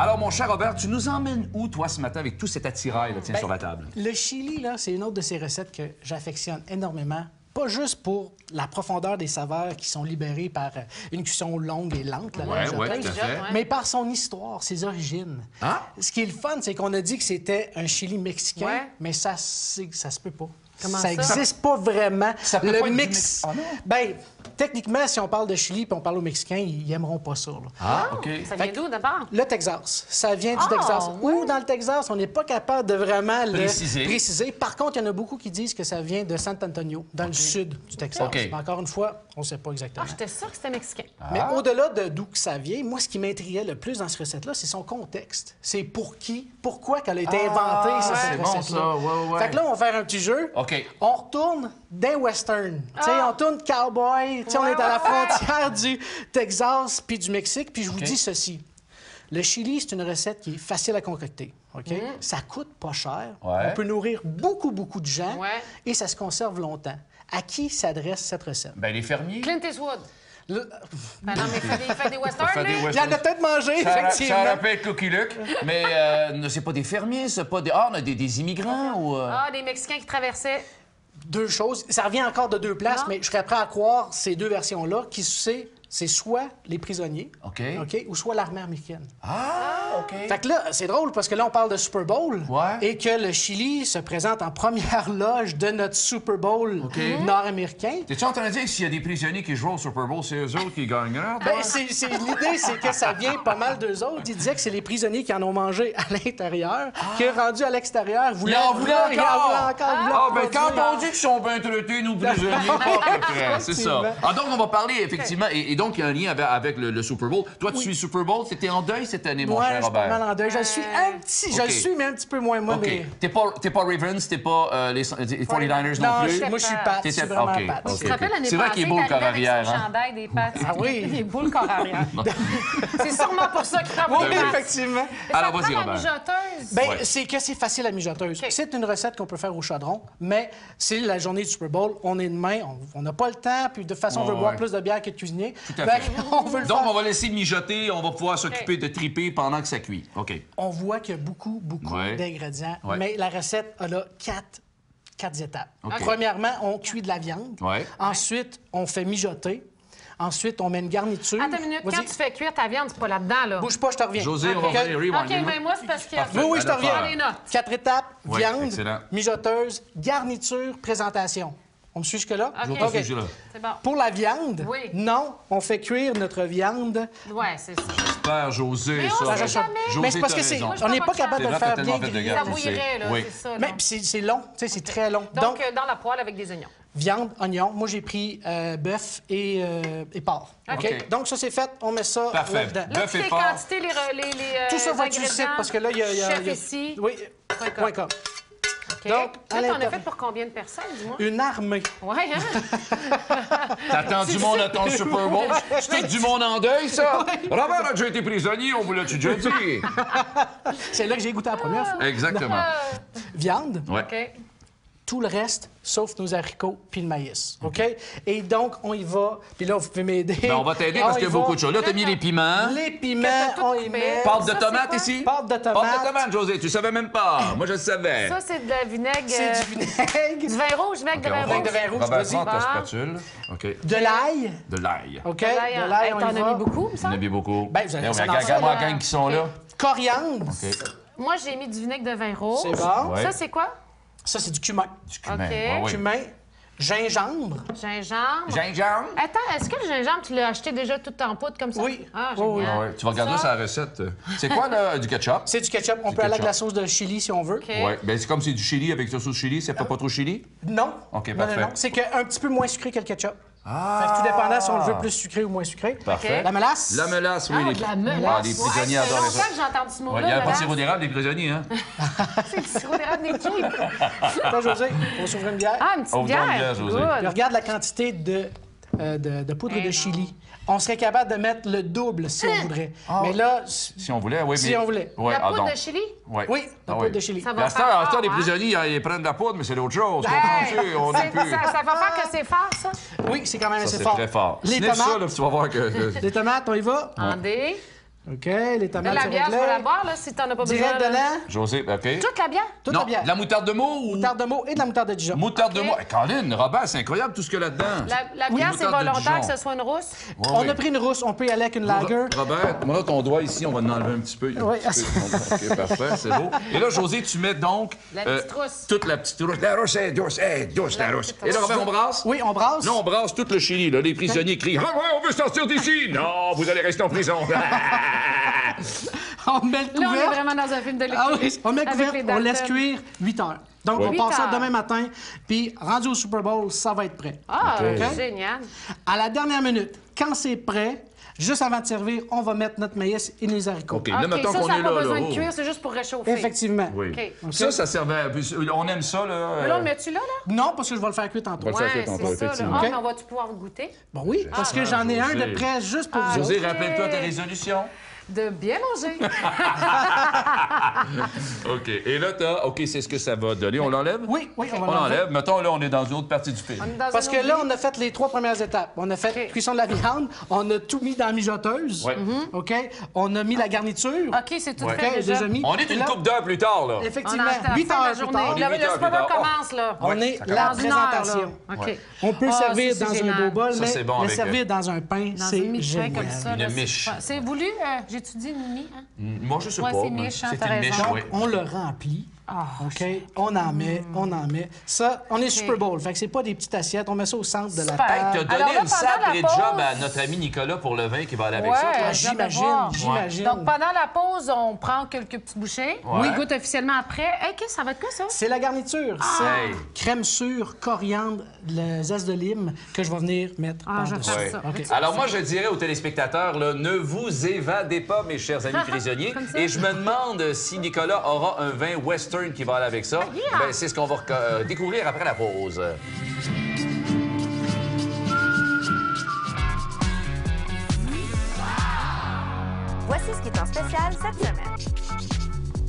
Alors, mon cher Robert, tu nous emmènes où, toi, ce matin, avec tout cet attirail, là, tiens, sur la table? Le chili, là, c'est une autre de ces recettes que j'affectionne énormément. Pas juste pour la profondeur des saveurs qui sont libérées par une cuisson longue et lente, là, Ouais, tout à fait. mais par son histoire, ses origines. Ah? Ce qui est le fun, c'est qu'on a dit que c'était un chili mexicain, mais ça se peut pas. Comment ça n'existe pas vraiment. Ça peut pas être du Ah non? Ben, techniquement, si on parle de chili et on parle aux Mexicains, ils n'aimeront pas ça. Là. Ah, OK. Ça vient d'où, d'abord? Le Texas. Ça vient du Texas. ouais. Ou dans le Texas, on n'est pas capable de vraiment le Préciser. Par contre, il y en a beaucoup qui disent que ça vient de San Antonio, dans le sud du Texas. OK. Mais encore une fois, on ne sait pas exactement. Ah, j'étais sûre que c'était mexicain. Mais au-delà d'où que ça vient, moi, ce qui m'intriguait le plus dans cette recette-là, c'est son contexte. C'est pourquoi qu'elle a été inventée, cette c'est bon, recette-là. ça. Ouais. Fait que là, on va faire un petit jeu. OK. On retourne d'un western. Tu sais, on tourne cowboy. Tu sais, on est à la frontière du Texas puis du Mexique. Puis je vous dis ceci. Le chili, c'est une recette qui est facile à concocter. OK? Ça coûte pas cher. Ouais. On peut nourrir beaucoup de gens. Ouais. Et ça se conserve longtemps. À qui s'adresse cette recette? Ben, les fermiers. Clint Eastwood. Le- Ben non, mais il fait des westerns, Fait des lui. Il y en a peut-être mangé, Ça effectivement. aurait pu être Lucky Luke, mais c'est pas des fermiers, c'est pas des... Ah, on a des immigrants ou... Ah, des Mexicains qui traversaient. Deux choses. Ça revient encore de deux places, Non. mais je serais prêt à croire ces deux versions-là, qui c'est soit les prisonniers, OK. ou soit l'armée américaine. Ah, OK. Fait que là, c'est drôle parce que là, on parle de Super Bowl Ouais. et que le Chili se présente en première loge de notre Super Bowl nord-américain. T'es-tu en train de dire que s'il y a des prisonniers qui jouent au Super Bowl, c'est eux autres qui gagneraient? Ben, l'idée, c'est que ça vient pas mal d'eux autres. Ils disaient que c'est les prisonniers qui en ont mangé à l'intérieur, qui, rendus à l'extérieur, voulaient en voulaient ils en voulaient encore. voulaient Ah, ben quand reproduire. on dit qu'ils sont bien traités, nous prisonniers, pas à peu près, c'est ça. Effectivement. Ah, donc on va parler, effectivement, et donc il y a un lien avec le Super Bowl. Toi, tu suis Super Bowl, t'étais en deuil cette année, mon Ouais, cher je suis pas Robert. mal en deuil. Je le suis un petit, je OK. le suis, mais un petit peu moins moi. OK. Mais... T'es pas Ravens, t'es pas les 49ers non plus? moi, je suis Pat. Je suis vraiment OK. Pat. OK. Tu te rappelles l'année C'est vrai passée, qu'il est beau le corps t'arrivais arrière, avec son hein? chandail des pattes. Ah oui? Il est beau le corps arrière. C'est sûrement pour ça qu'il travaille. Oui, effectivement. Alors, vas-y, la Robert. mijoteuse. Ben, Ouais. c'est que c'est facile à mijoteuse. OK. C'est une recette qu'on peut faire au chaudron, mais c'est la journée du Super Bowl. On est demain, on n'a pas le temps, puis de toute façon, on veut Ouais, boire ouais. plus de bière que de cuisiner. Tout à Fait fait. qu'on veut le Donc, faire. on va laisser mijoter, on va pouvoir s'occuper de triper pendant que ça cuit. OK. On voit qu'il y a beaucoup Ouais. d'ingrédients, Ouais. mais la recette, elle a quatre étapes. OK. Premièrement, on cuit de la viande. Ouais. Ensuite, on fait mijoter. Ensuite, on met une garniture. Attends une minute, Vas-y. quand tu fais cuire ta viande, c'est pas là-dedans, là. Bouge pas, je te reviens. José, on OK. va revenir. Rewind. OK, mais moi, c'est parce qu'il y a... Parfait. Oui, je te Allez, reviens. faire. Les notes. 4 étapes, Oui, viande, excellent. mijoteuse, garniture, présentation. On me suit jusque-là? OK. Je suis là. C'est bon. Pour la viande, Oui. non, on fait cuire notre viande. Ouais, c'est ça. Super, José, Mais on ça. sait jamais. José, Mais c'est parce t'as que c'est, raison. Moi, je on n'est prends pas pas de capable de le chance. faire T'as bien tellement fait de grillé. garde. Ça bouillerait, là, Oui. c'est ça. Mais là. puis c'est long, tu sais, c'est très long. Donc, dans la poêle avec des oignons. Viande, oignon. Moi, j'ai pris bœuf et porc. OK. Donc, ça, c'est fait. On met ça Parfait. là-dedans. Là, Bœuf toutes et les porc. quantités, Tout ça va être sur le site parce que là, il y a... Chef ici. Oui, .com. .com. OK. Donc, à Là, t'en as l'intérieur- fait pour combien de personnes, dis-moi? Une armée. Ouais, hein? T'attends du monde à ton Super Bowl? C'est tout du monde en deuil, ça? Robert a déjà été prisonnier, on vous l'a déjà dit. C'est là que j'ai goûté la première fois. Exactement. Viande, Ouais. OK. tout le reste, sauf nos haricots puis le maïs. OK? Et donc, on y va. Puis là, vous pouvez m'aider. Ben, on va t'aider parce qu'il y a beaucoup de choses. Là, t'as mis les piments. Les piments, Que t'as tout on y coupé. met. Pâte de Ça, c'est tomate quoi? ici? Pâte de tomate. Pâte de tomate, José. Tu savais même pas. Moi, je le savais. Ça, c'est de la vinaigre. C'est du vinaigre. Du vin rouge, vinaigre de vin Vinaigre de rouge. vin rouge, Robert, vas-y. prends ta Bon. spatule. OK. De l'ail. De l'ail. OK? De l'ail, De l'ail, hey, on t'en y as va. mis beaucoup, me On semble? a mis beaucoup. Ben, vous allez Eh, ça dans regarde ça, moi là. la gang qui sont là. Coriandre. OK. Moi, j'ai mis du vinaigre de vin rouge. C'est bon. Ouais. Ça, c'est quoi? Ça, c'est du cumin. Du cumin. OK. Ouais, ouais. Cumin. Gingembre. Gingembre. Gingembre? Attends, est-ce que le gingembre, tu l'as acheté déjà tout en poudre comme ça? Oui. Ah, Oui, génial. Ah ouais. Tu vas regarder ça, la recette. C'est quoi, là, du ketchup? C'est du ketchup. On Du peut aller avec ketchup. la sauce de chili si on veut. OK. Ouais. Ben, c'est comme c'est du chili avec la sauce chili. Ça fait pas trop chili? Non. OK, Non, parfait. non, non. C'est un petit peu moins sucré que le ketchup. Ah! Fait que tout dépendant si on le veut plus sucré ou moins sucré. Parfait. La mélasse. La mélasse, oui. Ah, de la mélasse. Ah, les prisonniers Ouais, ça fait adorent longtemps ça. que j'ai entendu ce mot-là. Ouais, il y a pas de mélasse. sirop d'érable, les prisonniers, hein? C'est le sirop d'érable des petits. Attends, José, on va s'ouvrir une bière. Ah, une petite On vous donne une bière, bière. José. Good. Puis regarde la quantité de poudre Eh de non. chili. On serait capable de mettre le double si on voudrait. Ah. Mais là, Si on voulait, oui. Si mais... on voulait. Ouais, La ah, poudre donc. de chili? Ouais. oui, la Ah, poudre oui. de chili. Ça Mais va à cette heure, faire les fort, hein? prisonniers, ils prennent de la poudre, mais c'est autre chose. Hey, Comprends-tu? On est plus... ça va faire que c'est fort, ça? Oui, c'est quand même Ça, assez c'est fort. très fort. Les Sniff tomates. ça, là, puis tu vas voir que... Les tomates, on y va. En dé. OK, les De tomates la se bière, je vais la réglaient. boire, là, si t'en as pas besoin. Direct là. dedans, José, OK. Toute la bière? toute non, la bière. de la moutarde de Meaux ou... Moutarde de Meaux et de la moutarde de Dijon. Moutarde OK. de Meaux. Hey, Colin, Robert, c'est incroyable tout ce qu'il y a là-dedans. La Oui, bière, c'est moutarde de volontaire Dijon. que ce soit une rousse? Ouais, On oui. a pris une rousse, on peut y aller avec une lager. Robert, moi, ton doigt ici, on va en enlever un petit peu. Oui. OK, parfait, c'est beau. Et là, José, tu mets donc... La petite rousse. Toute la petite rousse. La rousse est douce, douce, la rousse. Et là, Robert, on brasse? Oui, on brasse. Là, on brasse tout le Chili. Là. Les prisonniers crient « Ah ouais, on veut sortir d'ici! » Non, vous allez rester en prison. On met le Là, on est couvercle. vraiment dans un film de Ah l'équipe. oui, on met le Avec couvercle, les on laisse Dalton. cuire 8 heures. Donc, Oui. on 8 passe ça heures. demain matin, puis rendu au Super Bowl, ça va être prêt. Ah, OK. génial. À la dernière minute, quand c'est prêt, juste avant de servir, on va mettre notre maïs et nos haricots. OK, là, OK, mettons ça, qu'on ça est n'a pas là. besoin là. de cuire, c'est juste pour réchauffer. Effectivement. Oui. OK. Ça servait... On aime ça, là. Mais là, on le met-tu là? Non, parce que je vais le faire cuire tantôt. On va le faire Ouais, cuire tantôt, c'est ça. Là. effectivement. Ah, OK. mais on va-tu pouvoir goûter? Bon, oui, parce que j'en ai un José. de près juste pour vous José, autres. rappelle-toi tes résolutions. De bien manger. OK. Et là, t'as... OK, c'est ce que ça va donner. On l'enlève? Oui, oui, on va On l'enlever. l'enlève. Mettons, là, on est dans une autre partie du film. On est dans Parce un que autre là, lit. on a fait les 3 premières étapes. On a fait OK. cuisson de la viande, on a tout mis dans la mijoteuse. Ouais. OK? On a mis la garniture. OK, c'est tout Ouais. fait OK, déjà. déjà mis. On est Et une là, couple d'heures plus tard, là. Effectivement, On est à 8 la fin de la heures plus journée. tard. On est Le 8 heures Super plus Bowl tard. commence, là. On est ça la Dans une heure, là. présentation. OK. Ouais. On peut Ah, servir ça, dans c'est un génial. beau bol, Ça, mais c'est bon le avec, servir dans un pain, Dans c'est une miche pain génial. comme ça. Une là, miche. C'est voulu, j'ai-tu dit une mie? Hein? Moi, je sais Ouais, pas. c'est miche, hein, C'est t'as une miche, raison. oui. On le remplit. Ah, OK? On en met, on en met. Ça, on est Super Bowl. Fait que c'est pas des petites assiettes. On met ça au centre de la Super. Hey, table. t'as donné Alors là, une pendant sacrée la job pause- à notre ami Nicolas pour le vin qui va aller avec Ouais. ça. Ah, j'ai hâte de voir. j'imagine. Donc, pendant la pause, on prend quelques petites bouchées. Ouais. Oui, goûte officiellement après. Hey, qu'est-ce que ça va être quoi, ça? C'est la garniture. Ah. C'est Hey. crème sûre, coriandre, le zeste de lime que je vais venir mettre Ah, je vais par-dessus. faire Ouais. ça. OK. Alors moi, je dirais aux téléspectateurs, là, ne vous évadez pas, mes chers amis prisonniers. Comme ça. Et je me demande si Nicolas aura un vin western qui va aller avec ça. Yeah. Ben, c'est ce qu'on va découvrir après la pause. Voici ce qui est en spécial cette semaine.